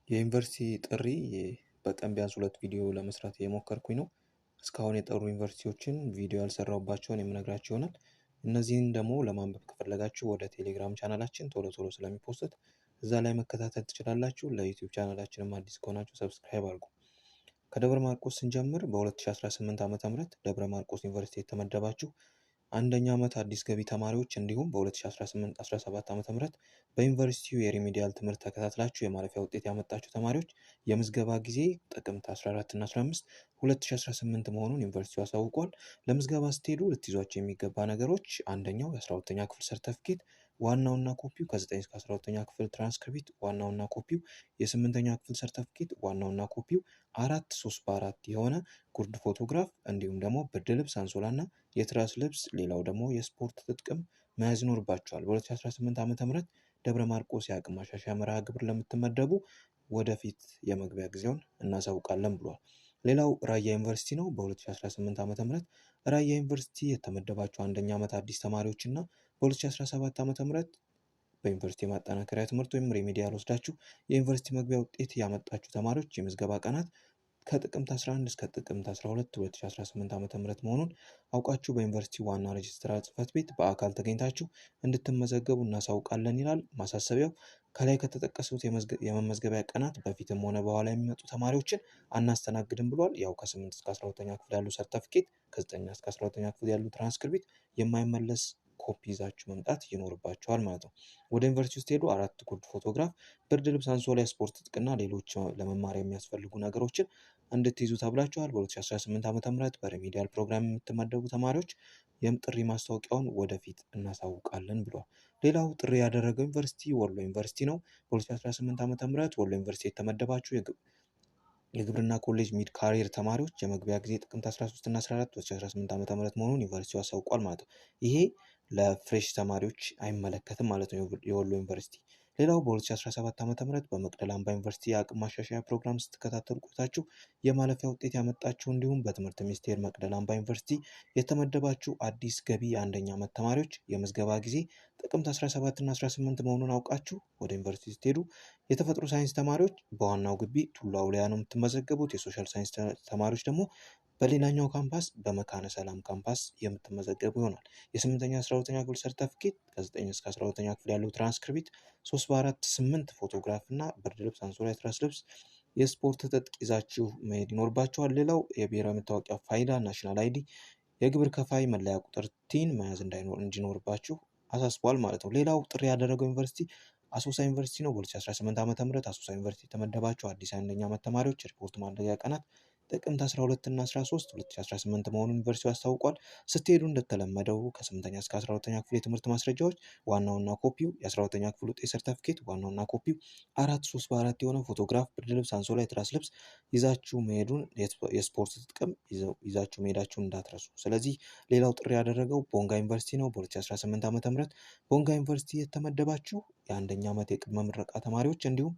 የዩኒቨርሲቲ ጥሪ በቀን ቢያንስ 2 ቪዲዮ ለመስራት እየሞከርኩኝ ነው። እስካሁን የጠሩ ዩኒቨርሲቲዎችን ቪዲዮ ያልሰራሁባቸውን የምነግራችሁ ይሆናል። እነዚህን ደግሞ ለማንበብ ከፈለጋችሁ ወደ ቴሌግራም ቻናላችን ቶሎ ቶሎ ስለሚፖስት እዛ ላይ መከታተል ትችላላችሁ። ለዩቲዩብ ቻናላችንም አዲስ ከሆናችሁ ሰብስክራይብ አድርጉ። ከደብረ ማርቆስ ስንጀምር በ2018 ዓ.ም ደብረ ማርቆስ ዩኒቨርሲቲ የተመደባችሁ አንደኛ ዓመት አዲስ ገቢ ተማሪዎች እንዲሁም በ2018-17 ዓ.ም በዩኒቨርሲቲው የሪሚዲያል ትምህርት ተከታትላችሁ የማለፊያ ውጤት ያመጣችሁ ተማሪዎች የምዝገባ ጊዜ ጥቅምት 14 እና 15 2018 መሆኑን ዩኒቨርሲቲው አሳውቋል። ለምዝገባ ስትሄዱ ልትይዟቸው የሚገባ ነገሮች አንደኛው የ12ኛ ክፍል ሰርተፍኬት ዋናውና ኮፒው፣ ከ9 እስከ 12ኛ ክፍል ትራንስክሪፕት ዋናውና ኮፒው፣ የ8ኛ ክፍል ሰርተፍኬት ዋናውና ኮፒው፣ 4:3 የሆነ ጉርድ ፎቶግራፍ እንዲሁም ደግሞ ብርድ ልብስ፣ አንሶላና የትራስ ልብስ፣ ሌላው ደግሞ የስፖርት ትጥቅም መያዝ ይኖርባቸዋል። በ2018 ዓ.ም ደብረ ማርቆስ የአቅም ማሻሻያ መርሃ ግብር ለምትመደቡ ወደፊት የመግቢያ ጊዜውን እናሳውቃለን ብሏል። ሌላው ራያ ዩኒቨርሲቲ ነው። በ2018 ዓ.ም ራያ ዩኒቨርሲቲ የተመደባቸው አንደኛ ዓመት አዲስ ተማሪዎች እና በ2017 ዓ.ም በዩኒቨርሲቲ የማጠናከሪያ ትምህርት ወይም ሪሚዲያል ወስዳችሁ የዩኒቨርሲቲ መግቢያ ውጤት ያመጣችሁ ተማሪዎች የምዝገባ ቀናት ከጥቅምት 11 እስከ ጥቅምት 12 2018 ዓ.ም መሆኑን አውቃችሁ በዩኒቨርሲቲ ዋና ሬጅስትራር ጽሕፈት ቤት በአካል ተገኝታችሁ እንድትመዘገቡ እናሳውቃለን ይላል ማሳሰቢያው። ከላይ ከተጠቀሱት የመመዝገቢያ ቀናት በፊትም ሆነ በኋላ የሚመጡ ተማሪዎችን አናስተናግድም ብሏል። ያው ከ8 እስከ 12ኛ ክፍል ያሉ ሰርተፍኬት፣ ከ9 እስከ 12ኛ ክፍል ያሉ ትራንስክሪፕት የማይመለስ ኮፒ ይዛችሁ መምጣት ይኖርባቸዋል ማለት ነው። ወደ ዩኒቨርሲቲ ውስጥ ሄዱ 4 ጉርድ ፎቶግራፍ፣ ብርድ ልብስ፣ አንሶላ፣ ስፖርት ጥቅና ሌሎች ለመማሪያ የሚያስፈልጉ ነገሮችን እንድትይዙ ተብላችኋል። በ2018 ዓ.ም በሪሚዲያል ፕሮግራም የምትመደቡ ተማሪዎች ጥሪ ማስታወቂያውን ወደፊት እናሳውቃለን ብሏል። ሌላው ጥሪ ያደረገው ዩኒቨርሲቲ ወሎ ዩኒቨርሲቲ ነው። በ2018 ዓ.ም ወሎ ዩኒቨርሲቲ የተመደባችሁ የግብርና ኮሌጅ ሚድ ካሪር ተማሪዎች የመግቢያ ጊዜ ጥቅምት 13 እና 14 2018 ዓ.ም መሆኑን ዩኒቨርሲቲው አሳውቋል ማለት ነው። ይሄ ለፍሬሽ ተማሪዎች አይመለከትም ማለት ነው የወሎ ዩኒቨርሲቲ። ሌላው በ2017 ዓ.ም በመቅደላ አምባ ዩኒቨርሲቲ የአቅም ማሻሻያ ፕሮግራም ስትከታተሉ ቆይታችሁ የማለፊያ ውጤት ያመጣችሁ እንዲሁም በትምህርት ሚኒስቴር መቅደላ አምባ ዩኒቨርሲቲ የተመደባችሁ አዲስ ገቢ የአንደኛ ዓመት ተማሪዎች የምዝገባ ጊዜ ጥቅምት 17 እና 18 መሆኑን አውቃችሁ ወደ ዩኒቨርሲቲ ስትሄዱ የተፈጥሮ ሳይንስ ተማሪዎች በዋናው ግቢ ቱሉ አውሊያ ነው የምትመዘገቡት። የሶሻል ሳይንስ ተማሪዎች ደግሞ በሌላኛው ካምፓስ በመካነ ሰላም ካምፓስ የምትመዘገቡ ይሆናል። የ8ኛ 12ኛ ክፍል ሰርተፍኬት ከ9 እስከ 12ኛ ክፍል ያለው ትራንስክሪፕት 3/4-8 ፎቶግራፍ እና ብርድ ልብስ፣ አንሶላ፣ የትራስ ልብስ፣ የስፖርት ትጥቅ ይዛችሁ መሄድ ይኖርባችኋል። ሌላው የብሔራዊ መታወቂያ ፋይዳ፣ ናሽናል አይዲ፣ የግብር ከፋይ መለያ ቁጥር ቲን መያዝ እንዲኖርባችሁ አሳስቧል ማለት ነው። ሌላው ጥሪ ያደረገው ዩኒቨርሲቲ አሶሳ ዩኒቨርሲቲ ነው። በ2018 ዓ.ም አሶሳ ዩኒቨርሲቲ የተመደባችሁ አዲስ አንደኛ ዓመት ተማሪዎች ሪፖርት ማድረጊያ ቀናት ጥቅምት 12 እና 13 2018 መሆኑን ዩኒቨርሲቲው አስታውቋል። ስትሄዱ እንደተለመደው ከ8ኛ እስከ 12ኛ ክፍል የትምህርት ማስረጃዎች ዋናውና ኮፒው፣ የ12ኛ ክፍል ውጤት ሰርተፍኬት ዋናውና ኮፒው፣ 4:3 የሆነ ፎቶግራፍ፣ ብርድ ልብስ፣ አንሶላ፣ የትራስ ልብስ ይዛችሁ መሄዱን፣ የስፖርት ጥቅም ይዛችሁ መሄዳችሁን እንዳትረሱ። ስለዚህ ሌላው ጥሪ ያደረገው ቦንጋ ዩኒቨርሲቲ ነው። በ2018 ዓ.ም ቦንጋ ዩኒቨርሲቲ የተመደባችሁ የአንደኛ ዓመት የቅድመ ምረቃ ተማሪዎች እንዲሁም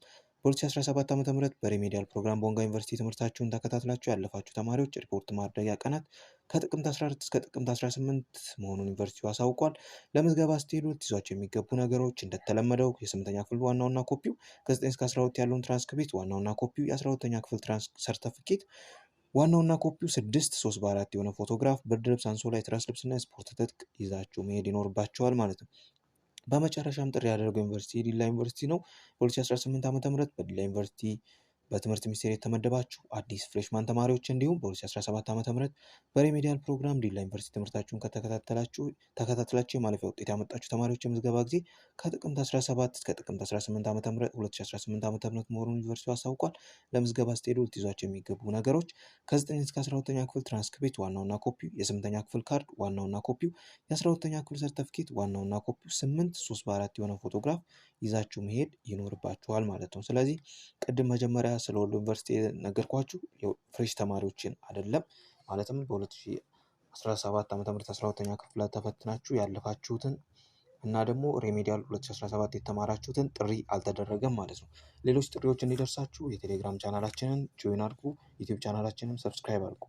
በ2017 ዓ.ም በሪሜዲያል ፕሮግራም ቦንጋ ዩኒቨርሲቲ ትምህርታችሁን ተከታትላችሁ ያለፋችሁ ተማሪዎች ሪፖርት ማድረጊያ ቀናት ከጥቅምት 14 እስከ ጥቅምት 18 መሆኑን ዩኒቨርሲቲው አሳውቋል። ለምዝገባ ስትሄዱ ትይዟቸው የሚገቡ ነገሮች እንደተለመደው የ8ኛ ክፍል ዋናውና ኮፒው፣ ከ9 እስከ 12 ያለውን ትራንስክሪፕት ዋናውና ኮፒው፣ የ12ኛ ክፍል ሰርተፊኬት ዋናውና ኮፒው፣ 6:3 የሆነ ፎቶግራፍ፣ ብርድ ልብስ፣ አንሶላ፣ የትራስ ልብስና የስፖርት ትጥቅ ይዛችሁ መሄድ ይኖርባቸዋል ማለት ነው። በመጨረሻም ጥሪ ያደረገው ዩኒቨርሲቲ ዲላ ዩኒቨርሲቲ ነው። በ2018 ዓ.ም በዲላ ዩኒቨርሲቲ በትምህርት ሚኒስቴር የተመደባችሁ አዲስ ፍሬሽማን ተማሪዎች እንዲሁም በ2017 ዓ.ም በሪሜዲያል ፕሮግራም ዲላ ዩኒቨርሲቲ ትምህርታችሁን ተከታትላችሁ የማለፊያ ውጤት ያመጣችሁ ተማሪዎች የምዝገባ ጊዜ ከጥቅምት 17 እስከ ጥቅምት 18 ዓ.ም 2018 ዓ.ም መሆኑን ዩኒቨርሲቲው አሳውቋል። ለምዝገባ ስትሄዱ ልትይዟቸው የሚገቡ ነገሮች ከ9 እስከ 12ኛ ክፍል ትራንስክሪፕት ዋናውና ኮፒው፣ የ8ኛ ክፍል ካርድ ዋናውና ኮፒው፣ የ12ኛ ክፍል ሰርተፍኬት ዋናውና ኮፒው፣ 8:3 የሆነ ፎቶግራፍ ይዛችሁ መሄድ ይኖርባችኋል ማለት ነው። ስለዚህ ቅድም መጀመሪያ ስለ ወሎ ዩኒቨርሲቲ ነገርኳችሁ ፍሬሽ ተማሪዎችን አይደለም። ማለትም በ2017 ዓ.ም 12ኛ ክፍል ተፈትናችሁ ያለፋችሁትን እና ደግሞ ሪሜዲያል 2017 የተማራችሁትን ጥሪ አልተደረገም ማለት ነው። ሌሎች ጥሪዎች እንዲደርሳችሁ የቴሌግራም ቻናላችንን ጆይን አድርጉ። ዩቲዩብ ቻናላችንን ሰብስክራይብ አድርጉ።